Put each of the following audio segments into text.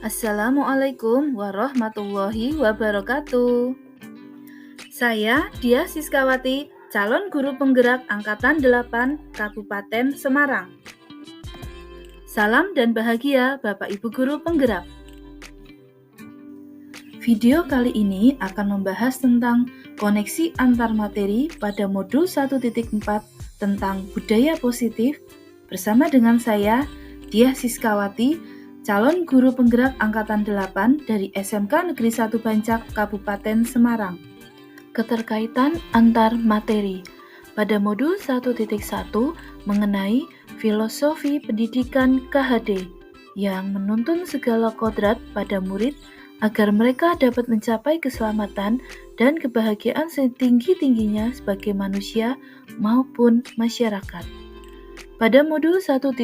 Assalamualaikum warahmatullahi wabarakatuh. Saya Dia Siskawati, calon guru penggerak Angkatan 8 Kabupaten Semarang. Salam dan bahagia Bapak Ibu Guru Penggerak. Video kali ini akan membahas tentang koneksi antar materi pada modul 1.4 tentang budaya positif bersama dengan saya, Dia Siskawati, calon guru penggerak Angkatan 8 dari SMK Negeri 1 Bancak, Kabupaten Semarang. Keterkaitan antar materi pada modul 1.1 mengenai filosofi pendidikan KHD yang menuntun segala kodrat pada murid agar mereka dapat mencapai keselamatan dan kebahagiaan setinggi-tingginya sebagai manusia maupun masyarakat. Pada modul 1.2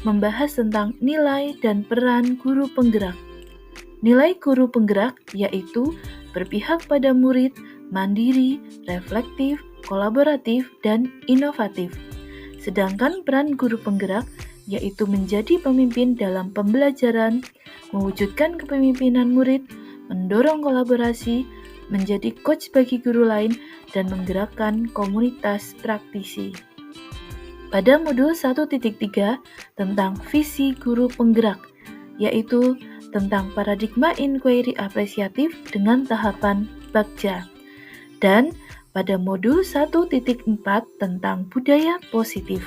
membahas tentang nilai dan peran guru penggerak. Nilai guru penggerak yaitu berpihak pada murid, mandiri, reflektif, kolaboratif, dan inovatif. Sedangkan peran guru penggerak yaitu menjadi pemimpin dalam pembelajaran, mewujudkan kepemimpinan murid, mendorong kolaborasi, menjadi coach bagi guru lain, dan menggerakkan komunitas praktisi. Pada modul 1.3 tentang visi guru penggerak, yaitu tentang paradigma inquiry apresiatif dengan tahapan Bagja. Dan pada modul 1.4 tentang budaya positif.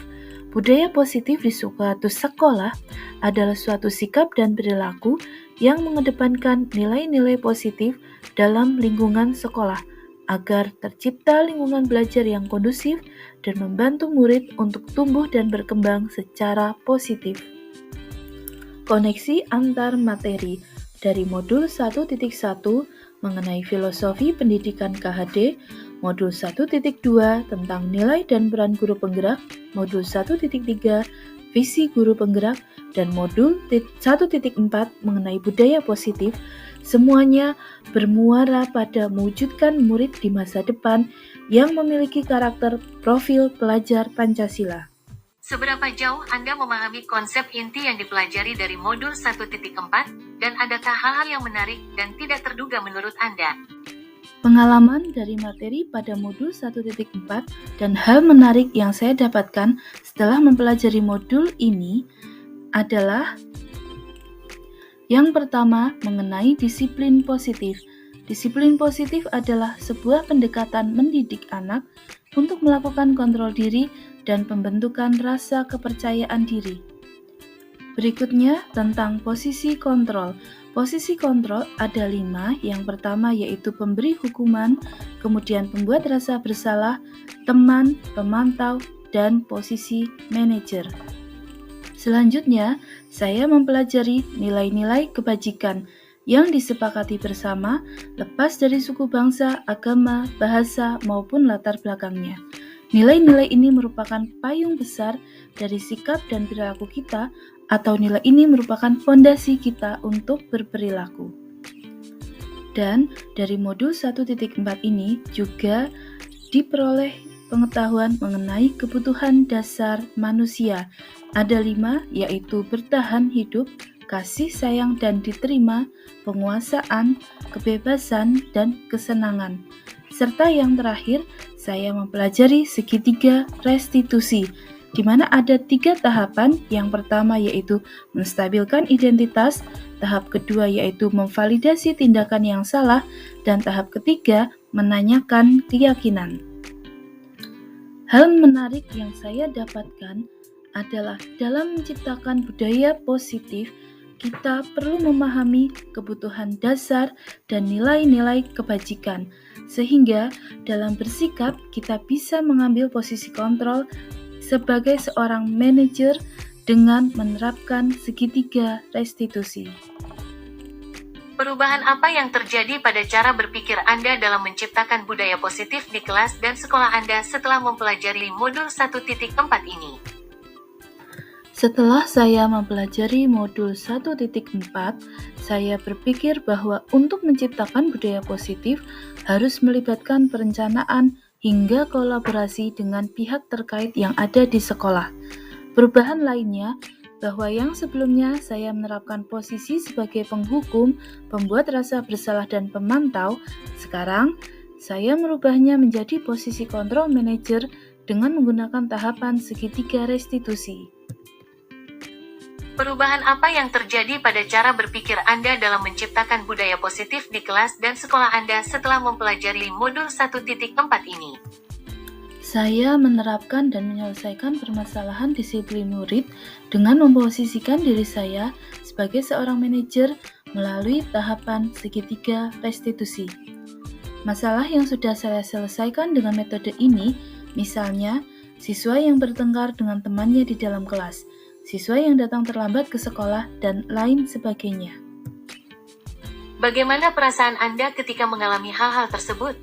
Budaya positif di suatu sekolah adalah suatu sikap dan perilaku yang mengedepankan nilai-nilai positif dalam lingkungan sekolah agar tercipta lingkungan belajar yang kondusif dan membantu murid untuk tumbuh dan berkembang secara positif. Koneksi antar materi dari modul 1.1 mengenai filosofi pendidikan KHD, modul 1.2 tentang nilai dan peran guru penggerak, modul 1.3 visi guru penggerak, dan modul 1.4 mengenai budaya positif, semuanya bermuara pada mewujudkan murid di masa depan yang memiliki karakter profil pelajar Pancasila. Seberapa jauh Anda memahami konsep inti yang dipelajari dari modul 1.4, dan adakah hal-hal yang menarik dan tidak terduga menurut Anda? Pengalaman dari materi pada modul 1.4 dan hal menarik yang saya dapatkan setelah mempelajari modul ini adalah yang pertama mengenai disiplin positif. Disiplin positif adalah sebuah pendekatan mendidik anak untuk melakukan kontrol diri dan pembentukan rasa kepercayaan diri. Berikutnya tentang posisi kontrol. Posisi kontrol ada 5, yang pertama yaitu pemberi hukuman, kemudian pembuat rasa bersalah, teman, pemantau, dan posisi manajer. Selanjutnya, saya mempelajari nilai-nilai kebajikan yang disepakati bersama lepas dari suku bangsa, agama, bahasa, maupun latar belakangnya. Nilai-nilai ini merupakan payung besar dari sikap dan perilaku kita, atau nilai ini merupakan fondasi kita untuk berperilaku. Dan dari modul 1.4 ini juga diperoleh pengetahuan mengenai kebutuhan dasar manusia. Ada 5, yaitu bertahan hidup, kasih sayang dan diterima, penguasaan, kebebasan, dan kesenangan. Serta yang terakhir, saya mempelajari segitiga restitusi, di mana ada 3 tahapan. Yang pertama yaitu menstabilkan identitas, tahap kedua yaitu memvalidasi tindakan yang salah, dan tahap ketiga menanyakan keyakinan. Hal menarik yang saya dapatkan adalah dalam menciptakan budaya positif, kita perlu memahami kebutuhan dasar dan nilai-nilai kebajikan, sehingga dalam bersikap kita bisa mengambil posisi kontrol sebagai seorang manajer dengan menerapkan segitiga restitusi. Perubahan apa yang terjadi pada cara berpikir Anda dalam menciptakan budaya positif di kelas dan sekolah Anda setelah mempelajari modul 1.4 ini? Setelah saya mempelajari modul 1.4, saya berpikir bahwa untuk menciptakan budaya positif harus melibatkan perencanaan hingga kolaborasi dengan pihak terkait yang ada di sekolah. Perubahan lainnya bahwa yang sebelumnya saya menerapkan posisi sebagai penghukum, pembuat rasa bersalah dan pemantau, sekarang saya merubahnya menjadi posisi kontrol manajer dengan menggunakan tahapan segitiga restitusi. Perubahan apa yang terjadi pada cara berpikir Anda dalam menciptakan budaya positif di kelas dan sekolah Anda setelah mempelajari modul 1.4 ini? Saya menerapkan dan menyelesaikan permasalahan disiplin murid dengan memposisikan diri saya sebagai seorang manajer melalui tahapan segitiga restitusi. Masalah yang sudah saya selesaikan dengan metode ini, misalnya siswa yang bertengkar dengan temannya di dalam kelas, siswa yang datang terlambat ke sekolah, dan lain sebagainya. Bagaimana perasaan Anda ketika mengalami hal-hal tersebut?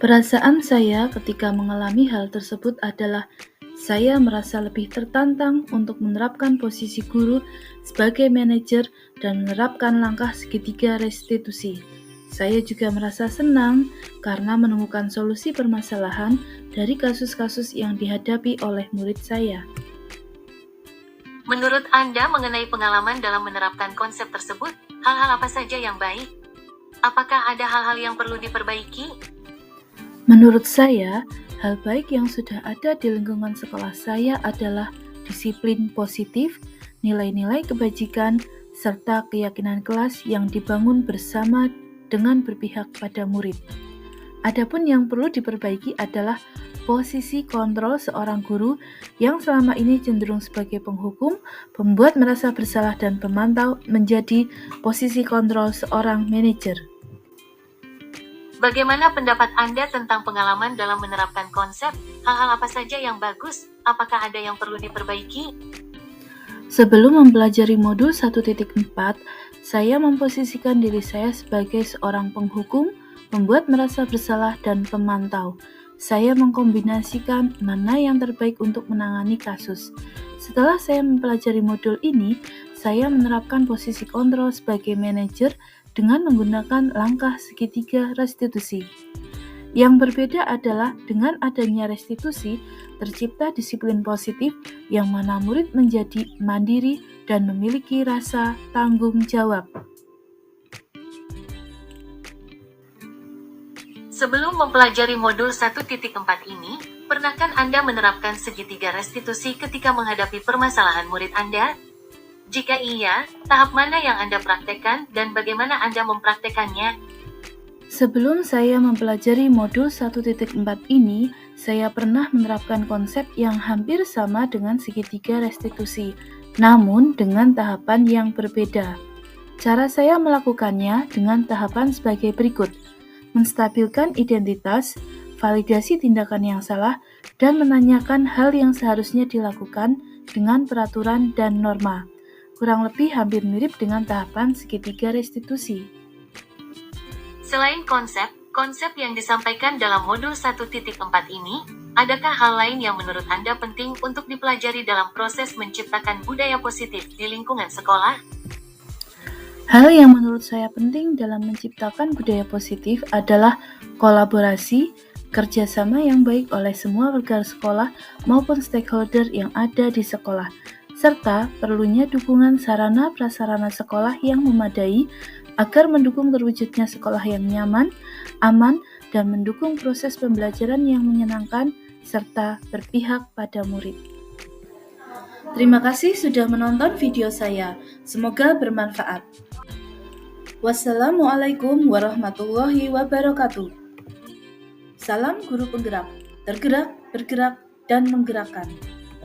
Perasaan saya ketika mengalami hal tersebut adalah saya merasa lebih tertantang untuk menerapkan posisi guru sebagai manajer dan menerapkan langkah segitiga restitusi. Saya juga merasa senang karena menemukan solusi permasalahan dari kasus-kasus yang dihadapi oleh murid saya. Menurut Anda mengenai pengalaman dalam menerapkan konsep tersebut, hal-hal apa saja yang baik? Apakah ada hal-hal yang perlu diperbaiki? Menurut saya, hal baik yang sudah ada di lingkungan sekolah saya adalah disiplin positif, nilai-nilai kebajikan, serta keyakinan kelas yang dibangun bersama dengan berpihak pada murid. Adapun yang perlu diperbaiki adalah posisi kontrol seorang guru yang selama ini cenderung sebagai penghukum, pembuat merasa bersalah dan pemantau menjadi posisi kontrol seorang manajer. Bagaimana pendapat Anda tentang pengalaman dalam menerapkan konsep? Hal-hal apa saja yang bagus? Apakah ada yang perlu diperbaiki? Sebelum mempelajari modul 1.4, saya memposisikan diri saya sebagai seorang penghukum, pembuat merasa bersalah dan pemantau. Saya mengkombinasikan mana yang terbaik untuk menangani kasus. Setelah saya mempelajari modul ini, saya menerapkan posisi kontrol sebagai manajer dengan menggunakan langkah segitiga restitusi. Yang berbeda adalah dengan adanya restitusi, tercipta disiplin positif yang mana murid menjadi mandiri dan memiliki rasa tanggung jawab. Sebelum mempelajari modul 1.4 ini, pernahkah Anda menerapkan segitiga restitusi ketika menghadapi permasalahan murid Anda? Jika iya, tahap mana yang Anda praktekkan dan bagaimana Anda mempraktekannya? Sebelum saya mempelajari modul 1.4 ini, saya pernah menerapkan konsep yang hampir sama dengan segitiga restitusi, namun dengan tahapan yang berbeda. Cara saya melakukannya dengan tahapan sebagai berikut: menstabilkan identitas, validasi tindakan yang salah, dan menanyakan hal yang seharusnya dilakukan dengan peraturan dan norma. Kurang lebih hampir mirip dengan tahapan segitiga restitusi. Selain konsep yang disampaikan dalam modul 1.4 ini, adakah hal lain yang menurut Anda penting untuk dipelajari dalam proses menciptakan budaya positif di lingkungan sekolah? Hal yang menurut saya penting dalam menciptakan budaya positif adalah kolaborasi, kerjasama yang baik oleh semua warga sekolah maupun stakeholder yang ada di sekolah, serta perlunya dukungan sarana prasarana sekolah yang memadai agar mendukung terwujudnya sekolah yang nyaman, aman, dan mendukung proses pembelajaran yang menyenangkan serta berpihak pada murid. Terima kasih sudah menonton video saya. Semoga bermanfaat. Wassalamualaikum warahmatullahi wabarakatuh. Salam guru penggerak, tergerak, bergerak, dan menggerakkan.